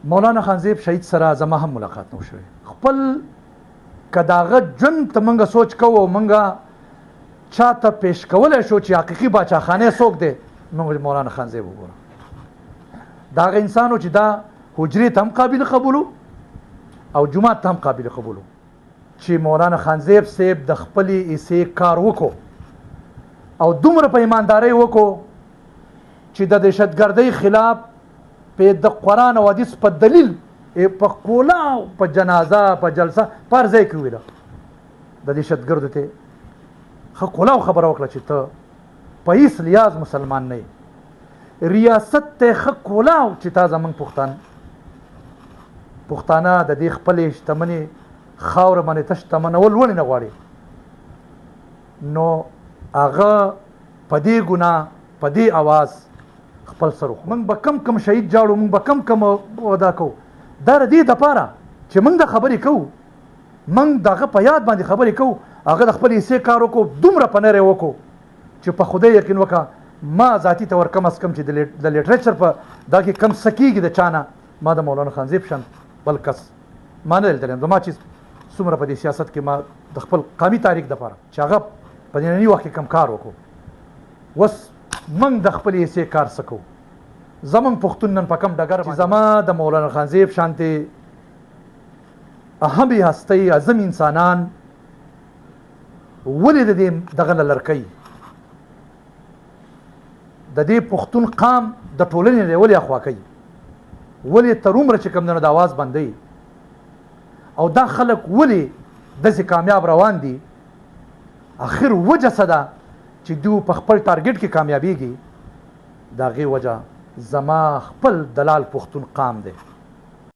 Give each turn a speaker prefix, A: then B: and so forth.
A: مولانا خانزیب شهید سره زما هم ملاقات نو شوی خپل که د هغه ژوند ته موږ سوچ کوو او موږ چاته پیش کولی شو چې حقیقي باچاخانې څوک دی موږ مولانا خانزیب وګوره د هغه انسان و چې دا حجرې ته هم قابل قبولو او جومات ته هم قابل قبولو چې مولانا خانزیب صاحب د خپلې ایسې کار وکړو او دومره په ایماندارۍ وکړو چې د دهشتګردۍ خلاف په د قرآن او حدیث په دلیل په کولاو په جنازه په جلسه په هر ځای کې وویله د دهشتګردو ته ښه کولاو خبره وکړه چې ته په هېڅ لیاز مسلمان نه یې ریاست ته ښه کولاو چې تا زموږ پښتانه د دې خپلې شتمنې خاوره باندې ته شتمنول ولې نه غواړې نو هغه په دې ګناه په دې اواز خپل سر موږ به کم شهید جاړو موږ به کم ودا کوو دا د دې دپاره چې موږ د خبرې کوو موږ د هغه په یاد باندې خبرې کوو هغه د خپل حصې کار وکړو دومره په نرې وکړو چې په خدای یقین وکړه ما ذاتي طور کم از کم چې د لیټریچر په دا کې کم څه کېږي د چا نه ما د مولانا خانزیب شان بل کس ما نه لیدلی زما چې څومره په دې سیاست کې ما د خپل قومي تاریخ دپاره چې هغه په ننني وخت کې کم کار وکړو اوس موږ د خپلې حصې کار څه کوو زموږ پښتون نن په کم ډګر چې زما د مولانا خانزیب شانتې اهمې هستۍ اعظم انسانان ولې د دې دغه له لړکۍ د دې پښتون قام د ټولنې دی ولې اخوا کوي ولې تر عمره چې کوم د اواز بندوي او دا خلک ولې داسې کامیاب روان دي اخر وجه څه ده چې دوی په خپل ټارګټ کې کامیابیږي د هغې وجه زما خپل دلال پښتون قام دی